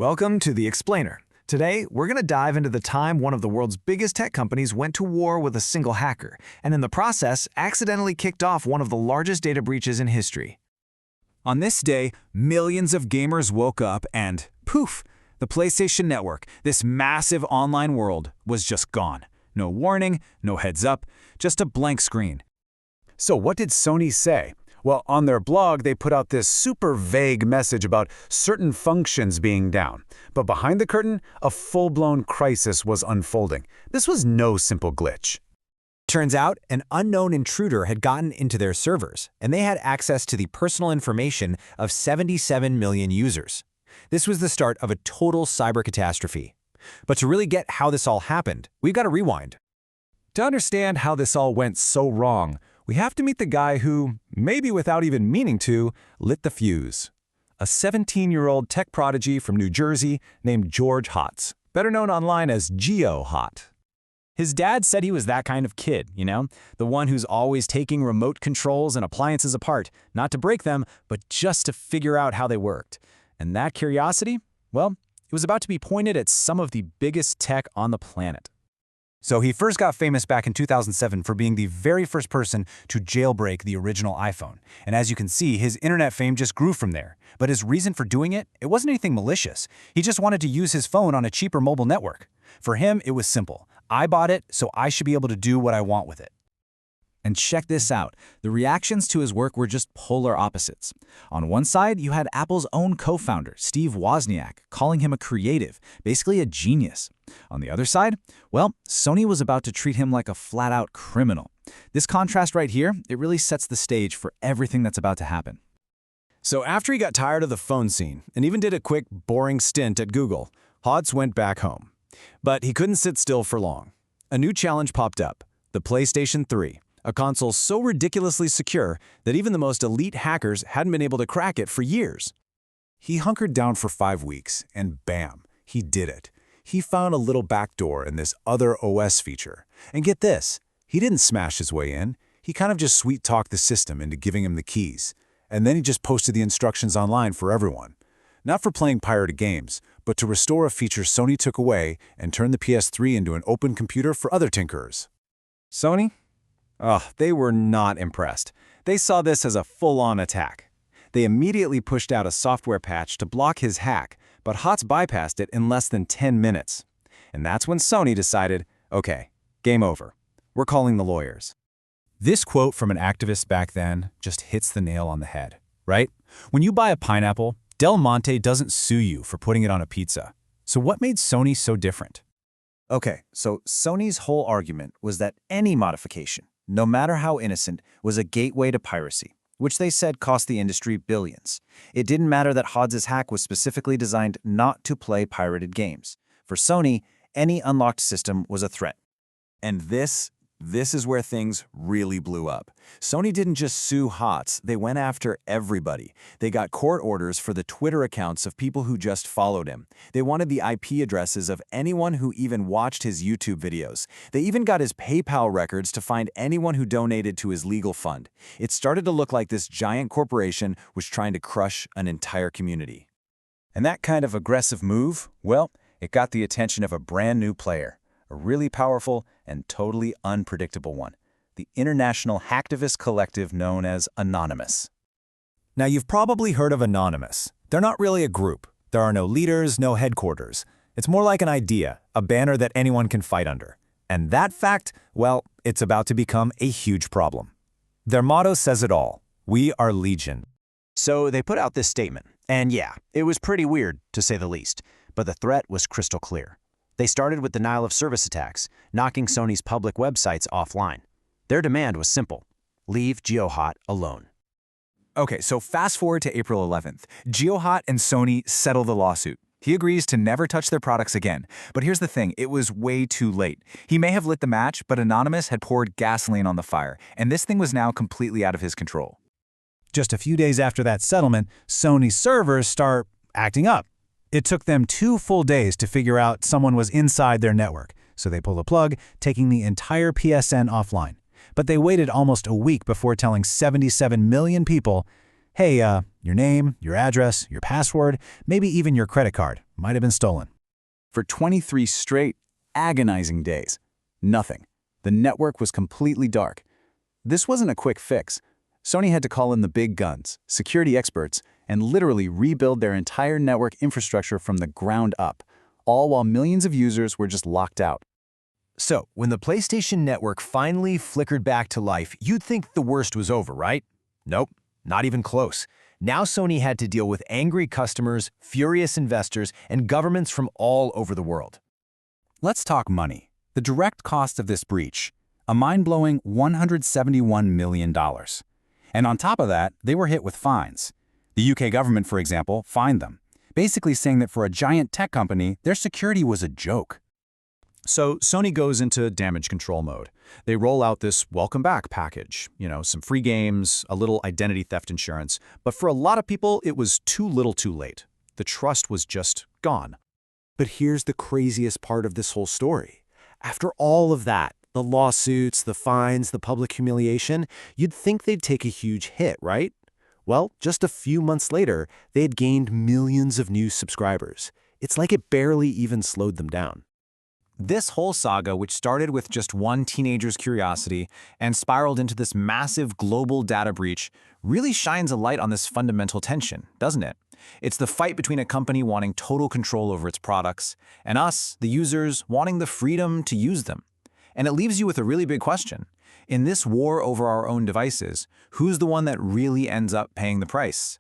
Welcome to The Explainer. Today, we're going to dive into the time one of the world's biggest tech companies went to war with a single hacker, and in the process, accidentally kicked off one of the largest data breaches in history. On this day, millions of gamers woke up and, poof, the PlayStation Network, this massive online world, was just gone. No warning, no heads up, just a blank screen. So what did Sony say? Well, on their blog, they put out this super vague message about certain functions being down. But behind the curtain, a full-blown crisis was unfolding. This was no simple glitch. Turns out, an unknown intruder had gotten into their servers, and they had access to the personal information of 77 million users. This was the start of a total cyber catastrophe. But to really get how this all happened, we've got to rewind. To understand how this all went so wrong, we have to meet the guy who, maybe without even meaning to, lit the fuse. A 17-year-old tech prodigy from New Jersey named George Hotz, better known online as Geo Hot. His dad said he was that kind of kid, the one who's always taking remote controls and appliances apart, not to break them, but just to figure out how they worked. And that curiosity, well, it was about to be pointed at some of the biggest tech on the planet. So he first got famous back in 2007 for being the very first person to jailbreak the original iPhone. And as you can see, his internet fame just grew from there. But his reason for doing it wasn't anything malicious. He just wanted to use his phone on a cheaper mobile network. For him, it was simple. I bought it, so I should be able to do what I want with it. And check this out. The reactions to his work were just polar opposites. On one side, you had Apple's own co-founder, Steve Wozniak, calling him a creative, basically a genius. On the other side, well, Sony was about to treat him like a flat-out criminal. This contrast right here, it really sets the stage for everything that's about to happen. So after he got tired of the phone scene, and even did a quick, boring stint at Google, Hotz went back home. But he couldn't sit still for long. A new challenge popped up, the PlayStation 3. A console so ridiculously secure that even the most elite hackers hadn't been able to crack it for years. He hunkered down for 5 weeks, and bam, he did it. He found a little backdoor in this other OS feature. And get this, he didn't smash his way in. He kind of just sweet-talked the system into giving him the keys. And then he just posted the instructions online for everyone. Not for playing pirated games, but to restore a feature Sony took away and turn the PS3 into an open computer for other tinkerers. Sony? They were not impressed. They saw this as a full-on attack. They immediately pushed out a software patch to block his hack, but Hotz bypassed it in less than 10 minutes. And that's when Sony decided, okay, game over. We're calling the lawyers. This quote from an activist back then just hits the nail on the head, right? When you buy a pineapple, Del Monte doesn't sue you for putting it on a pizza. So what made Sony so different? Okay, so Sony's whole argument was that any modification, no matter how innocent, was a gateway to piracy, which they said cost the industry billions. It didn't matter that Hotz's hack was specifically designed not to play pirated games. For Sony, any unlocked system was a threat. And this is where things really blew up. Sony didn't just sue Hotz, they went after everybody. They got court orders for the Twitter accounts of people who just followed him. They wanted the IP addresses of anyone who even watched his YouTube videos. They even got his PayPal records to find anyone who donated to his legal fund. It started to look like this giant corporation was trying to crush an entire community. And that kind of aggressive move, well, it got the attention of a brand new player. A really powerful and totally unpredictable one, the international hacktivist collective known as Anonymous. Now, you've probably heard of Anonymous. They're not really a group. There are no leaders, no headquarters. It's more like an idea, a banner that anyone can fight under. And that fact, well, it's about to become a huge problem. Their motto says it all. We are Legion. So they put out this statement, and yeah, it was pretty weird, to say the least, but the threat was crystal clear. They started with denial of service attacks, knocking Sony's public websites offline. Their demand was simple: leave GeoHot alone. Okay, so fast forward to April 11th. GeoHot and Sony settle the lawsuit. He agrees to never touch their products again. But here's the thing, it was way too late. He may have lit the match, but Anonymous had poured gasoline on the fire, and this thing was now completely out of his control. Just a few days after that settlement, Sony's servers start acting up. It took them 2 full days to figure out someone was inside their network, so they pulled the plug, taking the entire PSN offline. But they waited almost a week before telling 77 million people, Hey, your name, your address, your password, maybe even your credit card might have been stolen. For 23 straight, agonizing days. Nothing. The network was completely dark. This wasn't a quick fix. Sony had to call in the big guns, security experts, and literally rebuild their entire network infrastructure from the ground up, all while millions of users were just locked out. So, when the PlayStation Network finally flickered back to life, you'd think the worst was over, right? Nope, not even close. Now Sony had to deal with angry customers, furious investors, and governments from all over the world. Let's talk money. The direct cost of this breach, a mind-blowing $171 million. And on top of that, they were hit with fines. The UK government, for example, fined them, basically saying that for a giant tech company, their security was a joke. So Sony goes into damage control mode. They roll out this welcome back package, some free games, a little identity theft insurance. But for a lot of people, it was too little too late. The trust was just gone. But here's the craziest part of this whole story. After all of that, the lawsuits, the fines, the public humiliation, you'd think they'd take a huge hit, right? Well, just a few months later, they had gained millions of new subscribers. It's like it barely even slowed them down. This whole saga, which started with just one teenager's curiosity and spiraled into this massive global data breach, really shines a light on this fundamental tension, doesn't it? It's the fight between a company wanting total control over its products and us, the users, wanting the freedom to use them. And it leaves you with a really big question. In this war over our own devices, who's the one that really ends up paying the price?